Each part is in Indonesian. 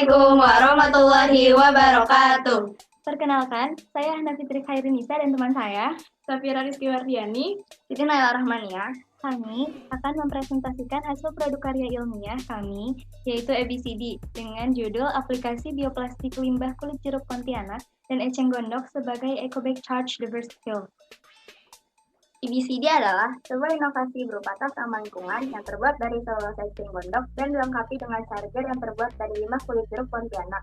Assalamualaikum warahmatullahi wabarakatuh. Perkenalkan, saya Hana Fitri Khairinisa dan teman saya, Safira Rizky Wardiani, Siti Naila Rahmania. Kami akan mempresentasikan hasil produk karya ilmiah kami, yaitu ABCD, dengan judul Aplikasi Bioplastik Limbah Kulit Jeruk Pontianak dan Eceng Gondok sebagai Ecobag Charge Diverse Fill. ABCD adalah sebuah inovasi berupa tas ramah lingkungan yang terbuat dari selulosa eceng gondok dan dilengkapi dengan charger yang terbuat dari limbah kulit jeruk Pontianak.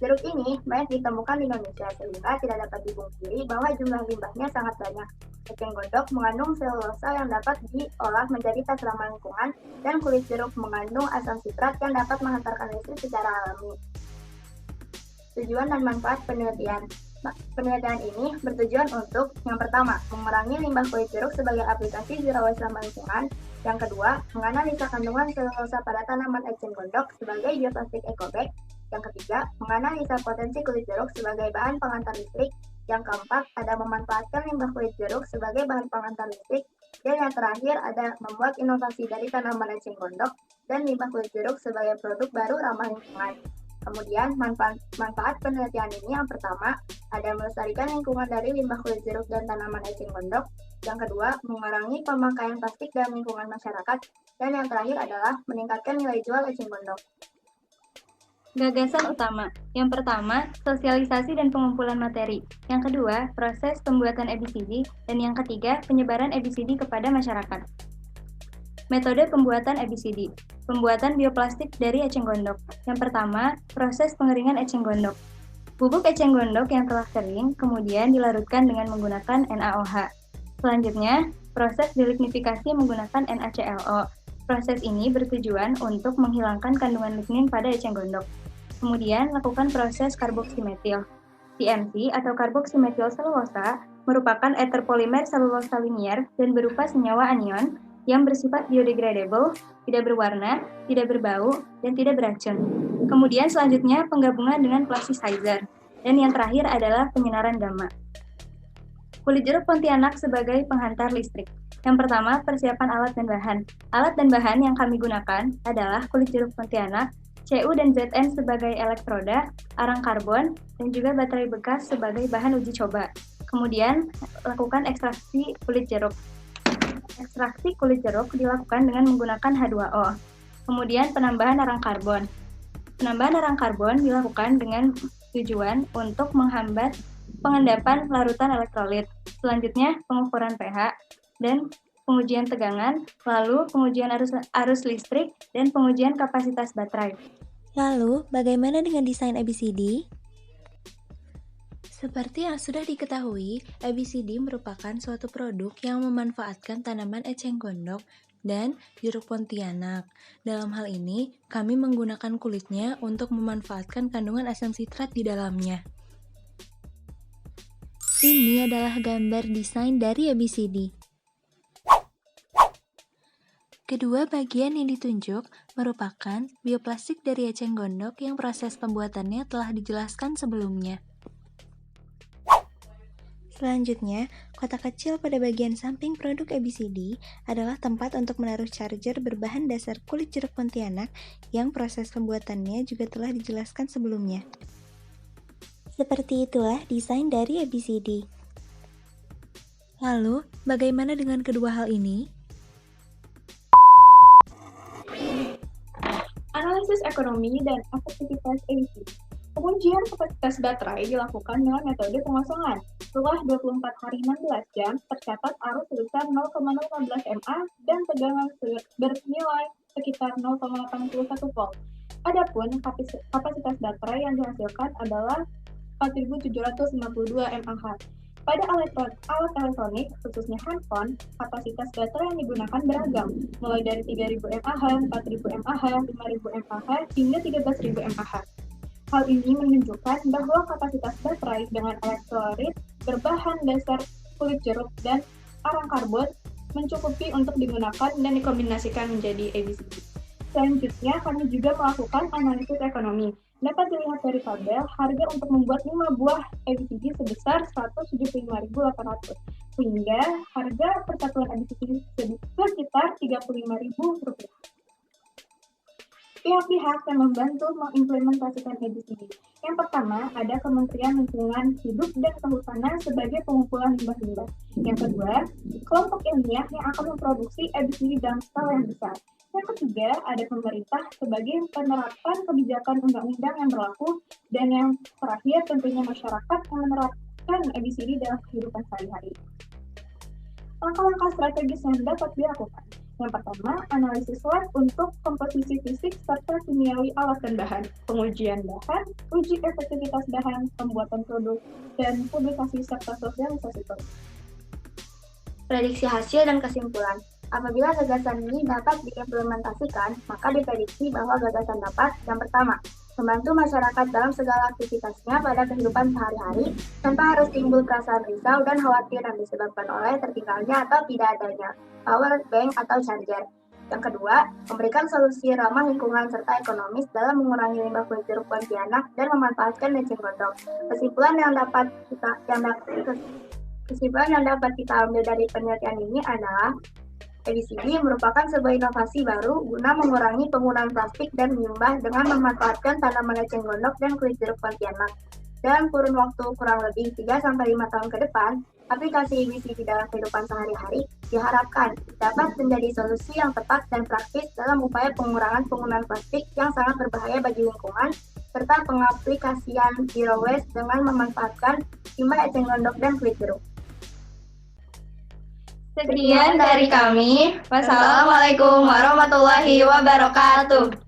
Jeruk ini banyak ditemukan di Indonesia sehingga tidak dapat dipungkiri bahwa jumlah limbahnya sangat banyak. Eceng gondok mengandung selulosa yang dapat diolah menjadi tas ramah lingkungan dan kulit jeruk mengandung asam sitrat yang dapat menghantarkan listrik secara alami. Tujuan dan manfaat penelitian. Penelitian ini bertujuan untuk yang pertama, mengurangi limbah kulit jeruk sebagai aplikasi zero waste ramah lingkungan. Yang kedua, menganalisa kandungan selulosa pada tanaman eceng gondok sebagai bioplastik ecobag. Yang ketiga, menganalisa potensi kulit jeruk sebagai bahan pengantar listrik. Yang keempat, ada memanfaatkan limbah kulit jeruk sebagai bahan pengantar listrik. Dan yang terakhir, ada membuat inovasi dari tanaman eceng gondok dan limbah kulit jeruk sebagai produk baru ramah lingkungan. Kemudian, manfaat penelitian ini yang pertama, ada melestarikan lingkungan dari limbah kulit jeruk dan tanaman eceng gondok. Yang kedua, mengurangi pemakaian plastik dalam lingkungan masyarakat. Dan yang terakhir adalah meningkatkan nilai jual eceng gondok. Gagasan utama. Yang pertama, sosialisasi dan pengumpulan materi. Yang kedua, proses pembuatan ABCD. Dan yang ketiga, penyebaran ABCD kepada masyarakat. Metode pembuatan ABCD. Pembuatan bioplastik dari eceng gondok. Yang pertama, proses pengeringan eceng gondok. Bubuk eceng gondok yang telah kering kemudian dilarutkan dengan menggunakan NaOH. Selanjutnya, proses delignifikasi menggunakan NaClO. Proses ini bertujuan untuk menghilangkan kandungan lignin pada eceng gondok. Kemudian, lakukan proses karboksimetil. CMC atau karboksimetil selulosa merupakan ether polimer selulosa linier dan berupa senyawa anion yang bersifat biodegradable, tidak berwarna, tidak berbau, dan tidak beracun. Kemudian selanjutnya penggabungan dengan plasticizer. Dan yang terakhir adalah penyinaran gamma. Kulit jeruk Pontianak sebagai penghantar listrik. Yang pertama, persiapan alat dan bahan. Alat dan bahan yang kami gunakan adalah kulit jeruk Pontianak, Cu dan Zn sebagai elektroda, arang karbon, dan juga baterai bekas sebagai bahan uji coba. Kemudian, lakukan ekstraksi kulit jeruk. Ekstraksi kulit jeruk dilakukan dengan menggunakan H2O. Kemudian penambahan arang karbon. Penambahan arang karbon dilakukan dengan tujuan untuk menghambat pengendapan larutan elektrolit. Selanjutnya, pengukuran pH dan pengujian tegangan, lalu pengujian arus listrik, dan pengujian kapasitas baterai. Lalu, bagaimana dengan desain ABCD? Seperti yang sudah diketahui, ABCD merupakan suatu produk yang memanfaatkan tanaman eceng gondok dan jeruk Pontianak. Dalam hal ini, kami menggunakan kulitnya untuk memanfaatkan kandungan asam sitrat di dalamnya. Ini adalah gambar desain dari ABCD. Kedua bagian yang ditunjuk merupakan bioplastik dari eceng gondok yang proses pembuatannya telah dijelaskan sebelumnya. Selanjutnya, kotak kecil pada bagian samping produk ABCD adalah tempat untuk menaruh charger berbahan dasar kulit jeruk Pontianak yang proses pembuatannya juga telah dijelaskan sebelumnya. Seperti itulah desain dari ABCD. Lalu, bagaimana dengan kedua hal ini? Analisis ekonomi dan efektivitas ABCD. Pengujian kapasitas baterai dilakukan dengan metode pengosongan. Setelah 24 hari 16 jam, tercatat arus sebesar 0,016 mA dan tegangan bernilai sekitar 0,81 volt. Adapun kapasitas baterai yang dihasilkan adalah 4.752 mAh. Pada alat elektronik, khususnya handphone, kapasitas baterai yang digunakan beragam, mulai dari 3.000 mAh, 4.000 mAh, 5.000 mAh, hingga 13.000 mAh. Hal ini menunjukkan bahwa kapasitas baterai dengan elektrolit berbahan dasar kulit jeruk dan arang karbon mencukupi untuk digunakan dan dikombinasikan menjadi ABCD. Selanjutnya, kami juga melakukan analisis ekonomi. Dapat dilihat dari tabel, harga untuk membuat 5 buah ABCD sebesar 175.800, sehingga harga persatuan ABCD sekitar Rp35.000. Pihak-pihak yang membantu mengimplementasikan EBCD. Yang pertama, ada Kementerian Lingkungan Hidup dan Kehutanan sebagai pengumpulan limbah-limbah. Yang kedua, kelompok ilmiah yang akan memproduksi EBCD dalam skala yang besar. Yang ketiga, ada pemerintah sebagai penerapan kebijakan undang-undang yang berlaku. Dan yang terakhir, tentunya masyarakat yang menerapkan EBCD dalam kehidupan sehari-hari. Langkah-langkah strategis yang dapat dilakukan. Yang pertama, analisis lab untuk komposisi fisik serta kimiawi alat dan bahan, pengujian bahan, uji efektivitas bahan, pembuatan produk, dan publikasi serta sosialisasi produk. Prediksi hasil dan kesimpulan. Apabila gagasan ini dapat diimplementasikan, maka diprediksi bahwa gagasan dapat, yang pertama, membantu masyarakat dalam segala aktivitasnya pada kehidupan sehari-hari tanpa harus timbul perasaan risau dan khawatir yang disebabkan oleh tertinggalnya atau tidak adanya power bank atau charger. Yang kedua, memberikan solusi ramah lingkungan serta ekonomis dalam mengurangi limbah kulit jeruk Pontianak dan memanfaatkan eceng gondok. Kesimpulan yang dapat kita ambil dari penelitian ini adalah EBCD merupakan sebuah inovasi baru guna mengurangi penggunaan plastik dan limbah dengan memanfaatkan tanaman eceng gondok dan kulit jeruk Pontianak. Dalam kurun waktu kurang lebih 3-5 tahun ke depan, aplikasi EBCD dalam kehidupan sehari-hari diharapkan dapat menjadi solusi yang tepat dan praktis dalam upaya pengurangan penggunaan plastik yang sangat berbahaya bagi lingkungan, serta pengaplikasian zero waste dengan memanfaatkan limbah eceng gondok dan kulit jeruk. Sekian dari kami. Wassalamualaikum warahmatullahi wabarakatuh.